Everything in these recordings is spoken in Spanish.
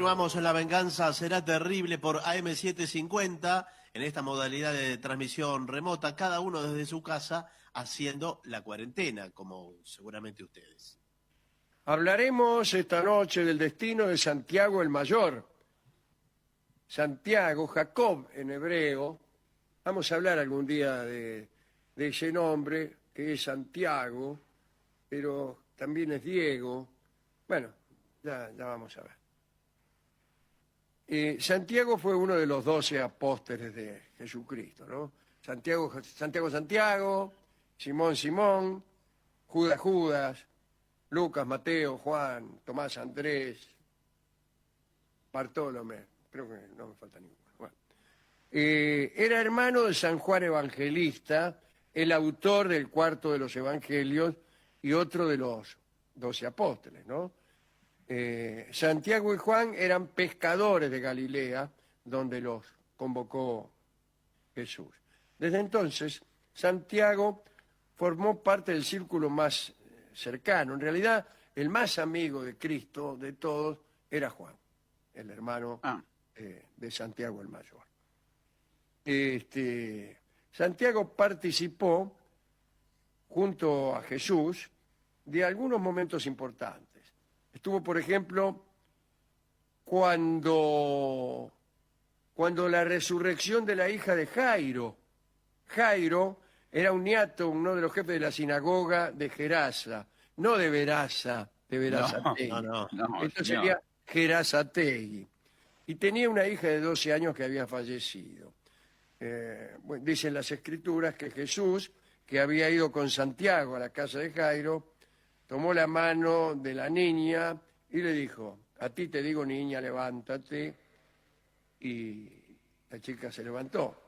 Continuamos en La Venganza Será Terrible por AM750, en esta modalidad de transmisión remota, cada uno desde su casa haciendo la cuarentena, como seguramente ustedes. Hablaremos esta noche del destino de Santiago el Mayor. Santiago, Jacob en hebreo. Vamos a hablar algún día de ese nombre, que es Santiago, pero también es Diego. Bueno, ya vamos a ver. Santiago fue uno de los 12 apóstoles de Jesucristo, ¿no? Santiago, Simón, Simón, Judas, Lucas, Mateo, Juan, Tomás, Andrés, Bartolomé, creo que no me falta ninguno. Bueno. Era hermano de San Juan Evangelista, el autor del cuarto de los evangelios y otro de los 12 apóstoles, ¿no? Santiago y Juan eran pescadores de Galilea, donde los convocó Jesús. Desde entonces, Santiago formó parte del círculo más cercano. En realidad, el más amigo de Cristo de todos era Juan, el hermano de Santiago el Mayor. Santiago participó, junto a Jesús, de algunos momentos importantes. Estuvo, por ejemplo, cuando la resurrección de la hija de Jairo. Jairo era un niato, uno de los jefes de la sinagoga de Gerasa, no de Veraza, de Verazategui. No, Esto sería Gerazategui. Y tenía una hija de 12 años que había fallecido. Bueno, dicen las escrituras que Jesús, que había ido con Santiago a la casa de Jairo, tomó la mano de la niña y le dijo: a ti te digo, niña, levántate. Y la chica se levantó.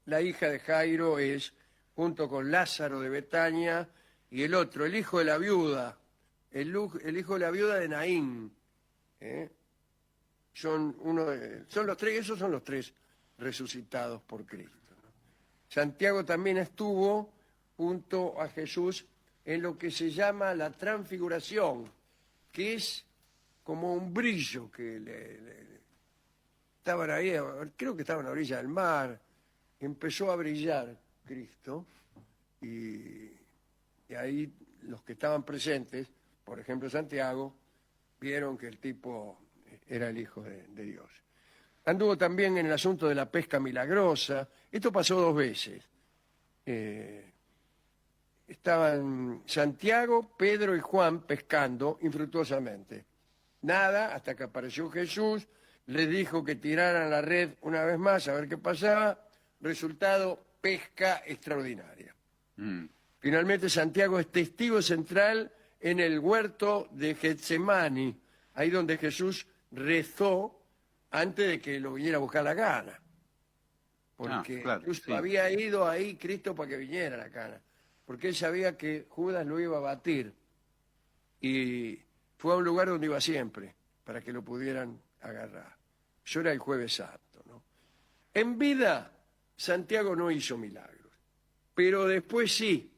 La hija de Jairo es, junto con Lázaro de Betania y el otro, el hijo de la viuda, el hijo de la viuda de Naín. Son los tres, esos son los tres resucitados por Cristo, ¿no? Santiago también estuvo junto a Jesús en lo que se llama la transfiguración, que es como un brillo que estaban ahí, creo que estaban a la orilla del mar, empezó a brillar Cristo, y ahí los que estaban presentes, por ejemplo Santiago, vieron que el tipo era el Hijo de Dios. Anduvo también en el asunto de la pesca milagrosa. Esto pasó 2 veces. Estaban Santiago, Pedro y Juan pescando infructuosamente. Nada, hasta que apareció Jesús, les dijo que tiraran la red una vez más a ver qué pasaba. Resultado, pesca extraordinaria. Finalmente, Santiago es testigo central en el huerto de Getsemani, ahí donde Jesús rezó antes de que lo viniera a buscar la cana. Porque incluso había ido ahí Cristo para que viniera la cana. Porque él sabía que Judas lo iba a batir, y fue a un lugar donde iba siempre, para que lo pudieran agarrar. Eso era el Jueves Santo, ¿no? En vida, Santiago no hizo milagros, pero después sí,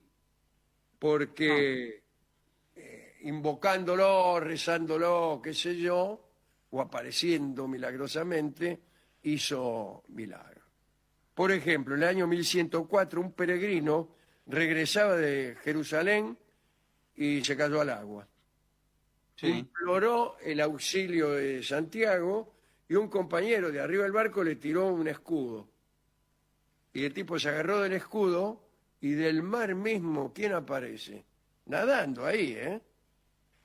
porque invocándolo, rezándolo, qué sé yo, o apareciendo milagrosamente, hizo milagros. Por ejemplo, en el año 1104, un peregrino regresaba de Jerusalén y se cayó al agua. Imploró el auxilio de Santiago y un compañero de arriba del barco le tiró un escudo. Y el tipo se agarró del escudo y del mar mismo, ¿quién aparece? Nadando ahí, ¿eh?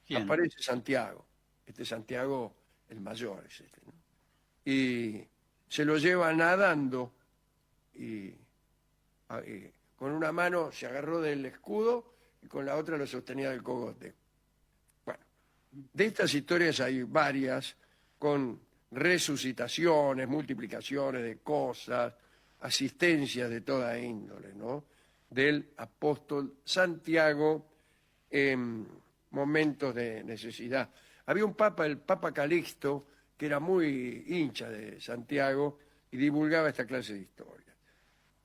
¿Quién? Aparece Santiago. Santiago el Mayor es ¿no? Y se lo lleva nadando y con una mano se agarró del escudo y con la otra lo sostenía del cogote. Bueno, de estas historias hay varias, con resucitaciones, multiplicaciones de cosas, asistencias de toda índole, ¿no? Del apóstol Santiago en momentos de necesidad. Había un papa, el Papa Calixto, que era muy hincha de Santiago y divulgaba esta clase de historias.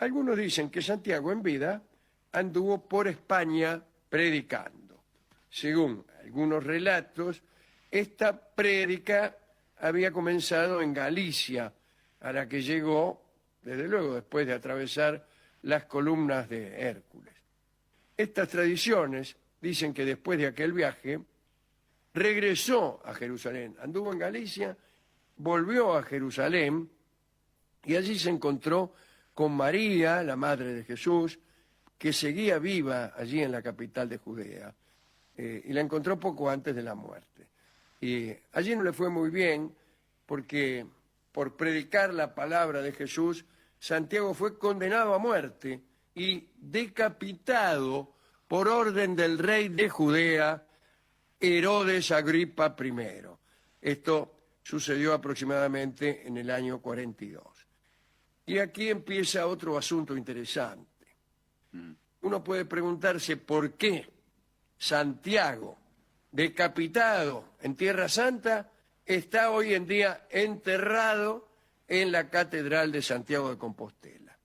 Algunos dicen que Santiago en vida anduvo por España predicando. Según algunos relatos, esta prédica había comenzado en Galicia, a la que llegó, desde luego, después de atravesar las columnas de Hércules. Estas tradiciones dicen que después de aquel viaje regresó a Jerusalén, anduvo en Galicia, volvió a Jerusalén y allí se encontró con María, la madre de Jesús, que seguía viva allí en la capital de Judea, y la encontró poco antes de la muerte. Y allí no le fue muy bien porque por predicar la palabra de Jesús, Santiago fue condenado a muerte y decapitado por orden del rey de Judea, Herodes Agripa I. Esto sucedió aproximadamente en el año 42. Y aquí empieza otro asunto interesante. Uno puede preguntarse por qué Santiago, decapitado en Tierra Santa, está hoy en día enterrado en la Catedral de Santiago de Compostela.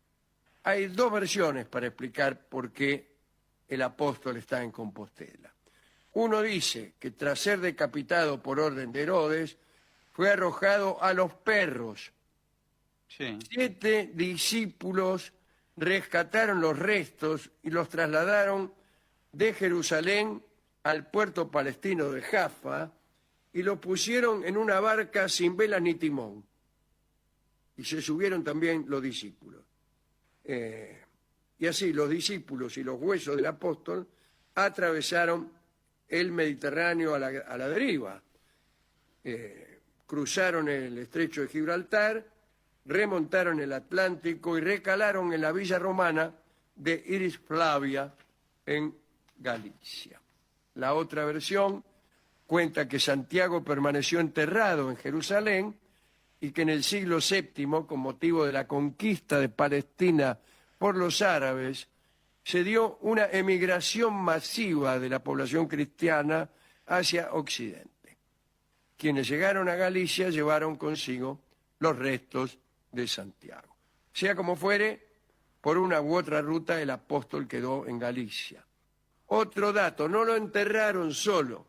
Hay dos versiones para explicar por qué el apóstol está en Compostela. Uno dice que tras ser decapitado por orden de Herodes, fue arrojado a los perros. Sí. 7 discípulos rescataron los restos y los trasladaron de Jerusalén al puerto palestino de Jaffa y los pusieron en una barca sin velas ni timón. Y se subieron también los discípulos. Y así los discípulos y los huesos del apóstol atravesaron el Mediterráneo a la deriva. Cruzaron el estrecho de Gibraltar, remontaron el Atlántico y recalaron en la villa romana de Iris Flavia, en Galicia. La otra versión cuenta que Santiago permaneció enterrado en Jerusalén y que en el siglo VII, con motivo de la conquista de Palestina por los árabes, se dio una emigración masiva de la población cristiana hacia Occidente. Quienes llegaron a Galicia llevaron consigo los restos de Santiago. Sea como fuere, por una u otra ruta el apóstol quedó en Galicia. Otro dato, no lo enterraron solo.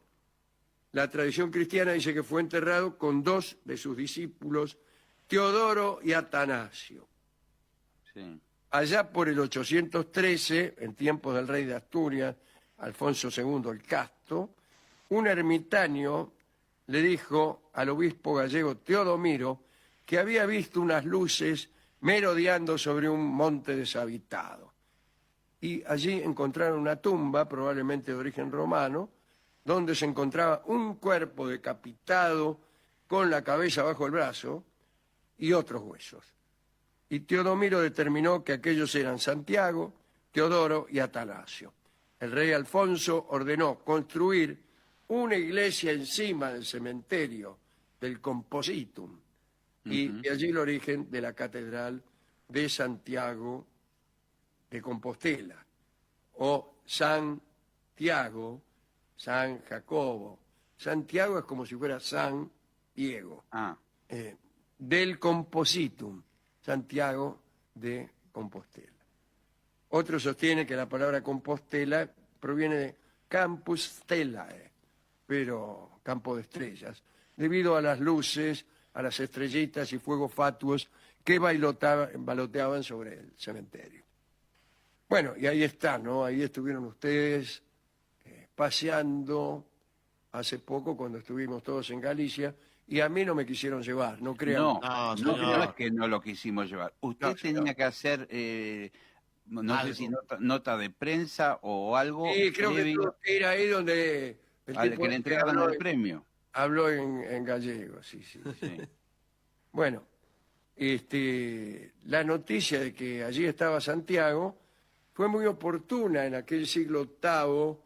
La tradición cristiana dice que fue enterrado con 2 de sus discípulos, Teodoro y Atanasio. Sí. Allá por el 813, en tiempos del rey de Asturias, Alfonso II el Casto, un ermitaño le dijo al obispo gallego Teodomiro que había visto unas luces merodeando sobre un monte deshabitado. Y allí encontraron una tumba, probablemente de origen romano, donde se encontraba un cuerpo decapitado con la cabeza bajo el brazo y otros huesos. Y Teodomiro determinó que aquellos eran Santiago, Teodoro y Atanasio. El rey Alfonso ordenó construir una iglesia encima del cementerio del Compositum, y de allí el origen de la Catedral de Santiago de Compostela, o Santiago, San Jacobo. Santiago es como si fuera San Diego. Del Compositum, Santiago de Compostela. Otro sostiene que la palabra Compostela proviene de Campus Stellae, pero campo de estrellas, debido a las luces, a las estrellitas y fuegos fatuos que baloteaban sobre el cementerio. Bueno, y ahí está, ¿no? Ahí estuvieron ustedes paseando hace poco cuando estuvimos todos en Galicia y a mí no me quisieron llevar, no crean. No es que no lo quisimos llevar. Usted tenía que hacer, no sé si nota de prensa o algo. Sí, creo que tuvo que ir ahí donde al que le entregaban el premio. Habló en gallego, sí. Bueno, la noticia de que allí estaba Santiago fue muy oportuna en aquel siglo VIII,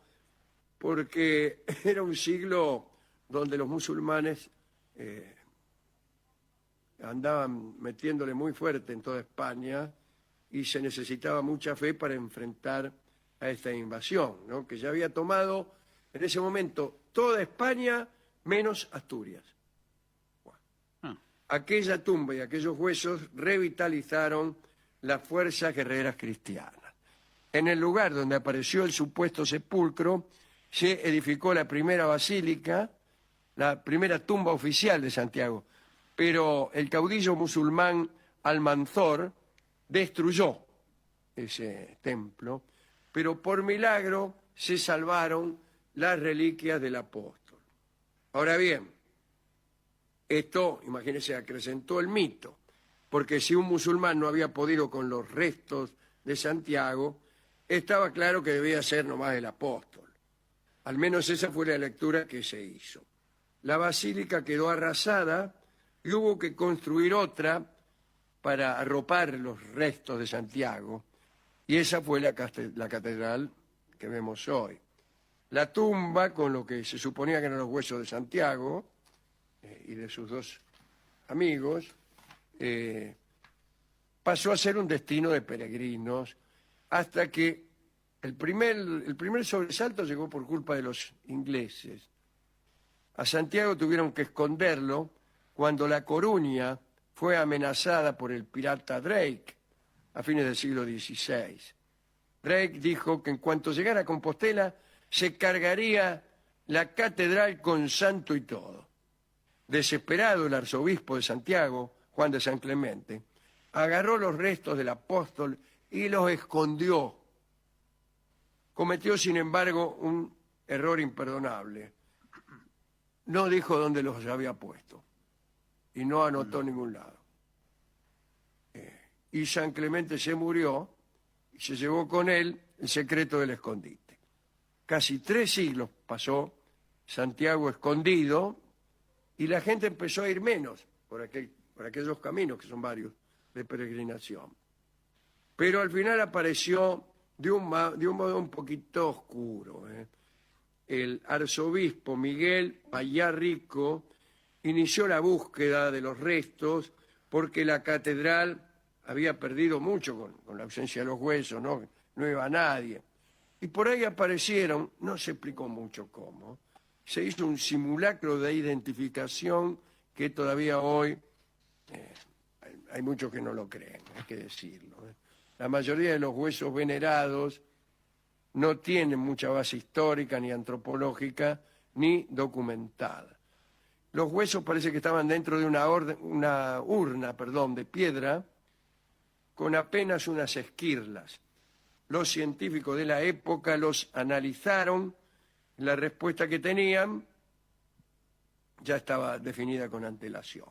porque era un siglo donde los musulmanes andaban metiéndole muy fuerte en toda España y se necesitaba mucha fe para enfrentar a esta invasión, ¿no? Que ya había tomado en ese momento toda España menos Asturias. Bueno, aquella tumba y aquellos huesos revitalizaron las fuerzas guerreras cristianas. En el lugar donde apareció el supuesto sepulcro se edificó la primera basílica, la primera tumba oficial de Santiago, pero el caudillo musulmán Almanzor destruyó ese templo, pero por milagro se salvaron las reliquias del apóstol. Ahora bien, esto, imagínense, acrecentó el mito, porque si un musulmán no había podido con los restos de Santiago, estaba claro que debía ser nomás el apóstol. Al menos esa fue la lectura que se hizo. La basílica quedó arrasada y hubo que construir otra para arropar los restos de Santiago, y esa fue la catedral que vemos hoy. La tumba, con lo que se suponía que eran los huesos de Santiago y de sus dos amigos, pasó a ser un destino de peregrinos hasta que el primer sobresalto llegó por culpa de los ingleses. A Santiago tuvieron que esconderlo cuando La Coruña fue amenazada por el pirata Drake a fines del siglo XVI. Drake dijo que en cuanto llegara a Compostela se cargaría la catedral con santo y todo. Desesperado, el arzobispo de Santiago, Juan de San Clemente, agarró los restos del apóstol y los escondió. Cometió, sin embargo, un error imperdonable. No dijo dónde los había puesto y no anotó ningún lado. Y San Clemente se murió y se llevó con él el secreto del escondite. Casi 3 siglos pasó Santiago escondido y la gente empezó a ir menos por aquellos caminos, que son varios, de peregrinación. Pero al final apareció de un modo un poquito oscuro. El arzobispo Miguel Payá-Rico inició la búsqueda de los restos porque la catedral había perdido mucho con la ausencia de los huesos, no iba nadie. Y por ahí aparecieron, no se explicó mucho cómo, se hizo un simulacro de identificación que todavía hoy hay muchos que no lo creen, hay que decirlo. La mayoría de los huesos venerados no tienen mucha base histórica, ni antropológica, ni documental. Los huesos parece que estaban dentro de una urna de piedra con apenas unas esquirlas. Los científicos de la época los analizaron, la respuesta que tenían ya estaba definida con antelación.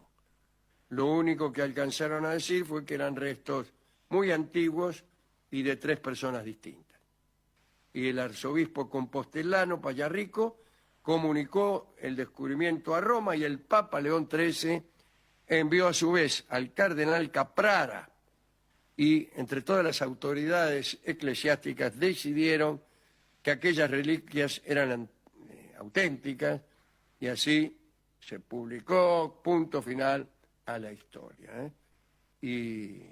Lo único que alcanzaron a decir fue que eran restos muy antiguos y de 3 personas distintas. Y el arzobispo compostelano Payá-Rico comunicó el descubrimiento a Roma y el Papa León XIII envió a su vez al cardenal Caprara, y entre todas las autoridades eclesiásticas decidieron que aquellas reliquias eran auténticas y así se publicó, punto final a la historia. Y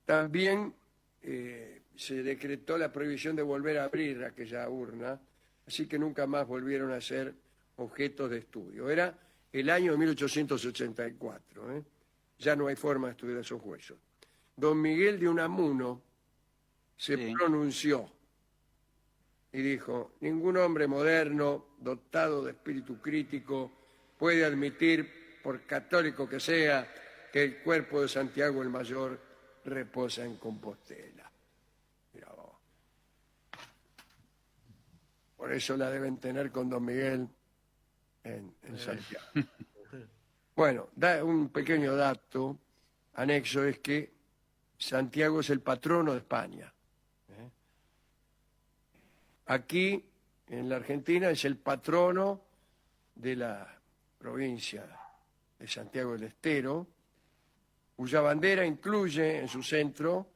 también se decretó la prohibición de volver a abrir aquella urna, así que nunca más volvieron a ser objetos de estudio. Era el año de 1884, Ya no hay forma de estudiar esos huesos. Don Miguel de Unamuno se pronunció y dijo: ningún hombre moderno, dotado de espíritu crítico, puede admitir, por católico que sea, que el cuerpo de Santiago el Mayor reposa en Compostela. Mirá vos. Por eso la deben tener con don Miguel en Santiago. Bueno, un pequeño dato anexo es que Santiago es el patrono de España. Aquí, en la Argentina, es el patrono de la provincia de Santiago del Estero, cuya bandera incluye en su centro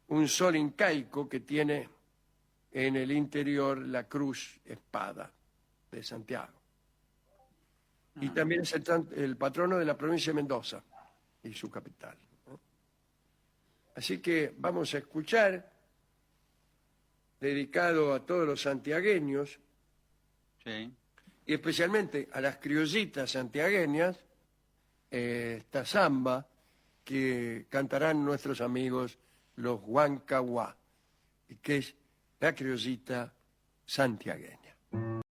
un sol incaico que tiene en el interior la cruz espada de Santiago. Y también es el patrono de la provincia de Mendoza y su capital. Así que vamos a escuchar, dedicado a todos los santiagueños, y especialmente a las criollitas santiagueñas, esta samba que cantarán nuestros amigos los Huancahuá, y que es la criollita santiagueña.